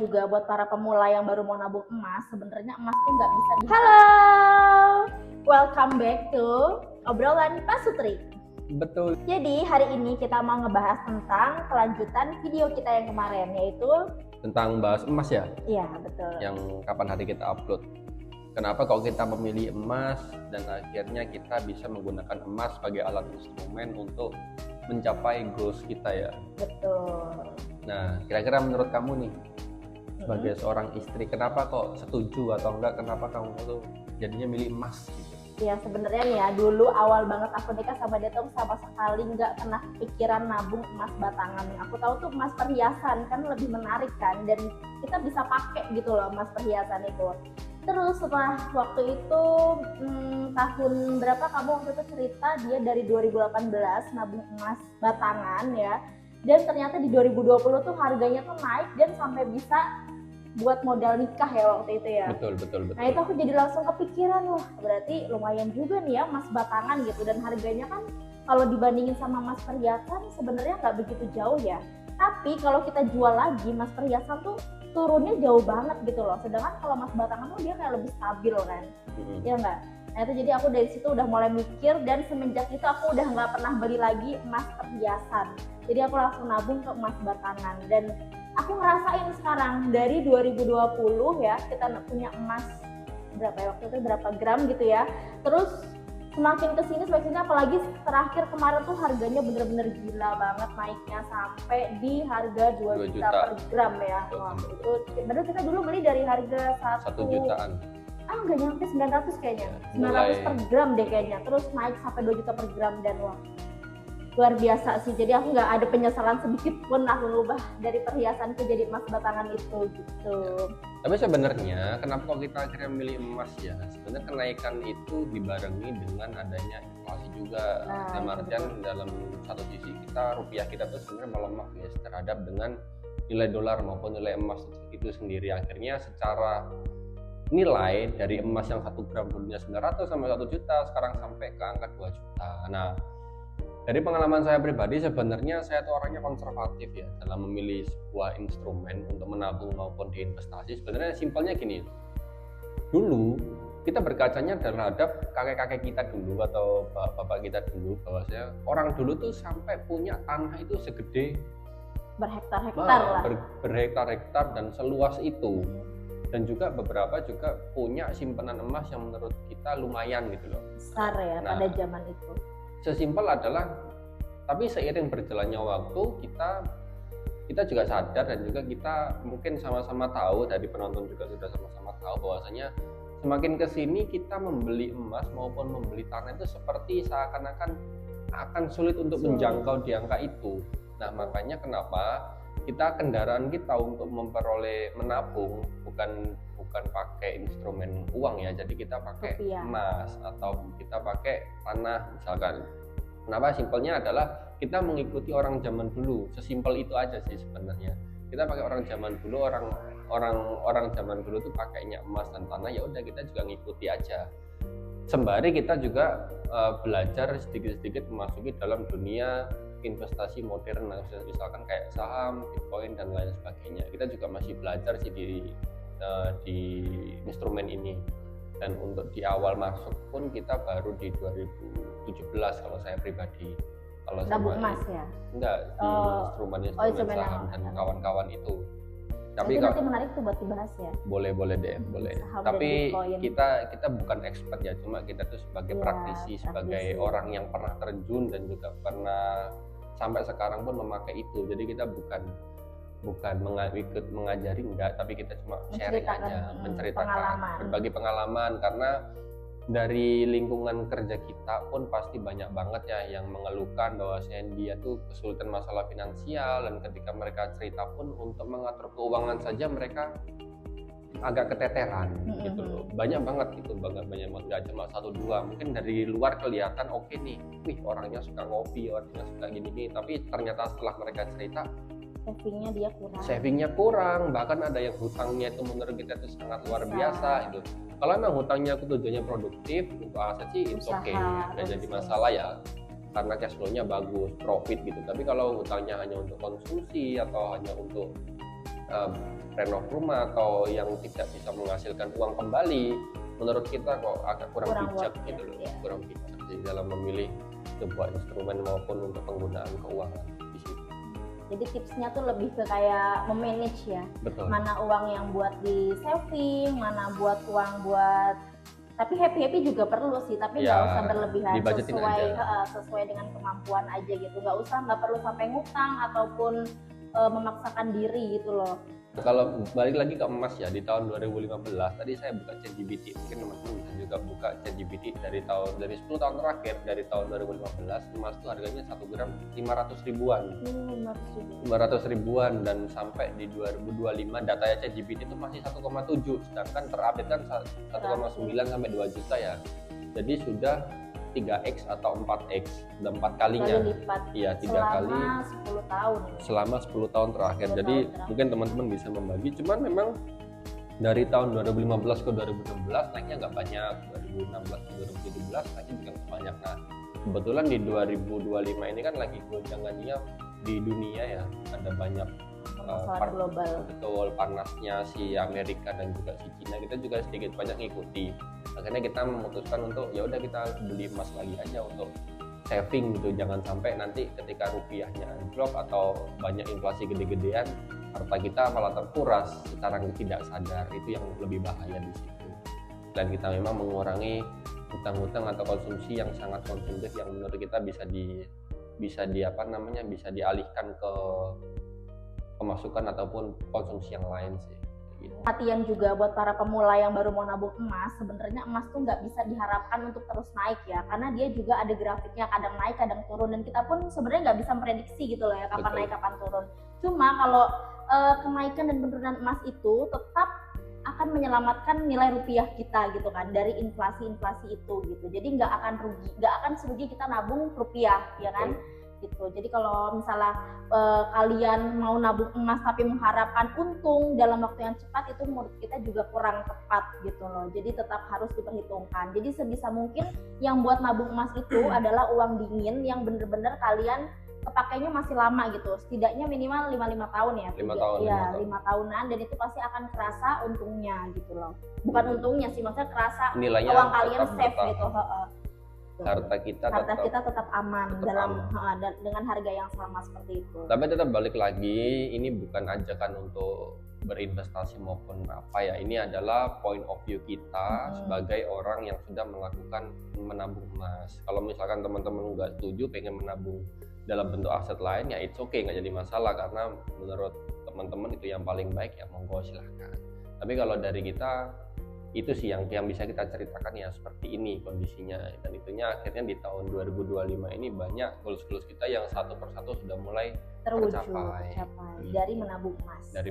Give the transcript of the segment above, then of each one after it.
Juga buat para pemula yang baru mau nabung emas, sebenarnya emas tuh nggak bisa di. Halo, welcome back to obrolan Pasutri. Betul. Jadi hari ini kita mau ngebahas tentang kelanjutan video kita yang kemarin, yaitu Tentang bahas emas ya, iya betul. yang kapan hari kita upload. Kenapa kalau kita memilih emas dan akhirnya kita bisa menggunakan emas sebagai alat instrumen untuk mencapai goals kita ya. Betul. Nah, kira-kira menurut kamu nih, sebagai seorang istri, kenapa kok setuju atau enggak, kenapa kamu tuh jadinya milih emas gitu? Ya sebenarnya nih ya, dulu awal banget aku nikah sama dia tuh sama sekali nggak pernah pikiran nabung emas batangan. Aku tahu tuh emas perhiasan kan lebih menarik kan, dan kita bisa pakai gitu loh emas perhiasan itu. Terus setelah waktu itu tahun berapa kamu waktu itu cerita dia dari 2018 nabung emas batangan ya, dan ternyata di 2020 tuh harganya tuh naik dan sampai bisa buat modal nikah ya waktu itu ya. Betul. Nah itu aku jadi langsung kepikiran, wah berarti lumayan juga nih ya emas batangan gitu, dan harganya kan kalau dibandingin sama emas perhiasan sebenarnya nggak begitu jauh ya. Tapi kalau kita jual lagi emas perhiasan tuh turunnya jauh banget gitu loh. Sedangkan kalau emas batangan tuh dia kayak lebih stabil kan, ya nggak? Nah itu jadi aku dari situ udah mulai mikir, dan semenjak itu aku udah nggak pernah beli lagi emas perhiasan. Jadi aku langsung nabung ke emas batangan, dan aku ngerasain sekarang dari 2020 ya, kita punya emas berapa ya waktu itu, berapa gram gitu ya. Terus semakin kesini apalagi terakhir kemarin tuh harganya bener-bener gila banget naiknya sampai di harga 2 juta per gram ya. Wah, itu bener, kita dulu beli dari harga 1 jutaan. Nggak nyampe 900 kayaknya, 900 per gram deh kayaknya, terus naik sampai 2 juta per gram, dan wah luar biasa sih. Jadi aku nggak ada penyesalan sedikit pun aku ngubah dari perhiasan ke jadi emas batangan itu gitu. Tapi sebenarnya kenapa kok kita akhirnya milih emas ya? Sebenarnya kenaikan itu dibarengi dengan adanya inflasi juga. Dalam artian dalam satu sisi rupiah kita tuh sebenarnya melemah ya terhadap dengan nilai dolar maupun nilai emas itu sendiri. Akhirnya secara nilai dari emas yang 1 gram dulunya 900 sampai 1 juta, sekarang sampai ke angka 2 juta. Nah, dari pengalaman saya pribadi sebenarnya saya tuh orangnya konservatif ya dalam memilih sebuah instrumen untuk menabung maupun diinvestasi. Sebenarnya simpelnya gini, dulu kita berkacanya terhadap kakek-kakek kita dulu atau bapak kita dulu, bahwasanya orang dulu tuh sampai punya tanah itu segede berhektar-hektar lah, berhektar-hektar dan seluas itu, dan juga beberapa juga punya simpanan emas yang menurut kita lumayan gitu loh, besar ya pada zaman itu. Sesimpel adalah, tapi seiring berjalannya waktu kita juga sadar, dan juga kita mungkin sama-sama tahu, dari penonton juga sudah sama-sama tahu bahwasanya semakin kesini kita membeli emas maupun membeli tanah itu seperti seakan-akan akan sulit untuk menjangkau di angka itu. Nah makanya kenapa kendaraan kita untuk menabung bukan pakai instrumen uang ya, jadi kita pakai emas atau kita pakai tanah misalkan. Kenapa? Simpelnya adalah kita mengikuti orang zaman dulu, sesimpel itu aja sih sebenarnya. Kita pakai orang zaman dulu, orang zaman dulu tuh pakainya emas dan tanah, ya udah kita juga ngikuti aja. Sembari kita juga belajar sedikit-sedikit memasuki dalam dunia investasi modern, misalkan kayak saham, bitcoin dan lain sebagainya. Kita juga masih belajar sih di instrumen ini, dan untuk di awal masuk pun kita baru di 2017 kalau saya pribadi. Kalau nabung emas ya? Enggak, di instrumen saham dan kawan-kawan itu. Tapi nanti menarik tuh buat dibahas ya. Boleh deh, boleh. Tapi kita bukan expert ya, cuma kita tuh sebagai praktisi, sebagai orang yang pernah terjun dan juga pernah sampai sekarang pun memakai itu. Jadi kita bukan ikut mengajari, enggak, tapi kita cuma sharing aja, menceritakan berbagi pengalaman, karena dari lingkungan kerja kita pun pasti banyak banget ya yang mengeluhkan bahwasanya dia tuh kesulitan masalah finansial, dan ketika mereka cerita pun untuk mengatur keuangan saja mereka agak keteteran gitu loh. Banyak banget gitu, banyak nggak cuma 1-2, mungkin dari luar kelihatan oke nih, wih orangnya suka ngopi, orangnya suka gini, tapi ternyata setelah mereka cerita savingnya kurang, bahkan ada yang hutangnya itu menurut kita itu sangat luar biasa itu. Kalau memang hutangnya tujuannya produktif untuk aset sih itu oke, nggak jadi masalah ya, karena cash flow-nya bagus, profit gitu. Tapi kalau hutangnya hanya untuk konsumsi atau hanya untuk renov rumah atau yang tidak bisa menghasilkan uang kembali, menurut kita kok agak kurang bijak worth gitu it, loh, ya. kurang bijak sih dalam memilih sebuah instrumen maupun untuk penggunaan keuangan di situ. Jadi tipsnya tuh lebih ke kayak memanage ya, Betul. mana uang yang buat di saving, mana buat uang buat, tapi happy juga perlu sih, tapi nggak Ya, usah berlebihan, dibajetin aja. sesuai dengan kemampuan aja gitu, nggak perlu sampai ngutang ataupun memaksakan diri gitu loh. Kalau balik lagi ke emas ya, di tahun 2015 tadi saya buka ChatGPT, mungkin teman-teman bisa juga buka ChatGPT dari 10 tahun terakhir, dari tahun 2015 emas itu harganya 1 gram 500 ribuan. 500 ribuan dan sampai di 2025 datanya ChatGPT itu masih 1,7, sedangkan terupdate kan 1,9 sampai 2 juta ya. Jadi sudah 3x atau 4x, udah 4 kalinya. Kali lipat. Iya, 3 kali Selama 10 tahun. selama 10 tahun terakhir. 10 Jadi tahun terakhir. mungkin teman-teman bisa membagi, cuman memang dari tahun 2015 ke 2016 naiknya nggak banyak, 2016 ke 2017 naiknya juga nggak banyak. Nah, kebetulan di 2025 ini kan lagi gonjang-ganjingnya di dunia ya, ada banyak Masalah global. betul panasnya si Amerika dan juga si Cina, kita juga sedikit banyak ngikuti. Akhirnya kita memutuskan untuk ya udah kita beli emas lagi aja untuk saving gitu, jangan sampai nanti ketika rupiahnya anjlok atau banyak inflasi gede-gedean harta kita malah terkuras secara tidak sadar, itu yang lebih bahaya di situ. Dan kita memang mengurangi hutang-hutang atau konsumsi yang sangat konsumtif yang menurut kita bisa dialihkan ke pemasukan ataupun konsumsi yang lain sih. Gitu. Perhatian juga buat para pemula yang baru mau nabung emas, sebenarnya emas tuh nggak bisa diharapkan untuk terus naik ya, karena dia juga ada grafiknya, kadang naik kadang turun, dan kita pun sebenarnya nggak bisa memprediksi gitu loh ya kapan Betul. naik kapan turun. Cuma kalau kenaikan dan penurunan emas itu tetap akan menyelamatkan nilai rupiah kita gitu kan dari inflasi itu gitu. Jadi nggak akan serugi kita nabung rupiah ya kan. Gitu. Jadi kalau misalnya kalian mau nabung emas tapi mengharapkan untung dalam waktu yang cepat, itu menurut kita juga kurang tepat gitu loh. Jadi tetap harus diperhitungkan. Jadi sebisa mungkin yang buat nabung emas itu adalah uang dingin yang bener-bener kalian kepakainya masih lama gitu. Setidaknya minimal 5 tahun ya. 5 tahun. Iya, 5 tahunan, dan itu pasti akan kerasa untungnya gitu loh. Bukan untungnya sih, maksudnya kerasa nilainya uang kalian safe bertambah. gitu. Harta kita tetap aman dengan harga yang sama seperti itu. Tapi tetap balik lagi, ini bukan ajakan untuk berinvestasi maupun apa ya. Ini adalah point of view kita sebagai orang yang sudah melakukan menabung emas. Kalau misalkan teman-teman nggak setuju pengen menabung dalam bentuk aset lain, ya it's okay, nggak jadi masalah, karena menurut teman-teman itu yang paling baik, ya monggo silahkan. Tapi kalau dari kita, itu sih yang bisa kita ceritakan ya, seperti ini kondisinya. Dan itunya akhirnya di tahun 2025 ini banyak goals kita yang satu persatu sudah mulai tercapai. Dari menabung emas. Dan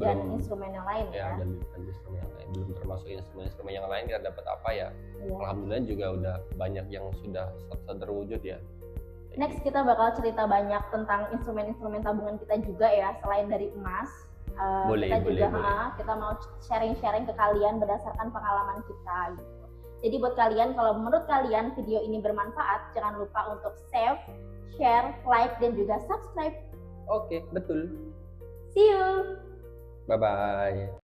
dan instrumen yang lain ya. Dan instrumen yang lain, belum termasuk instrumen yang lain kita dapat apa ya. Alhamdulillah juga udah banyak yang sudah terwujud ya. Next kita bakal cerita banyak tentang instrumen-instrumen tabungan kita juga ya, selain dari emas. Kita mau sharing-sharing ke kalian berdasarkan pengalaman kita gitu. Jadi buat kalian, kalau menurut kalian video ini bermanfaat, jangan lupa untuk save, share, like, dan juga subscribe. Oke, betul. See you. Bye-bye.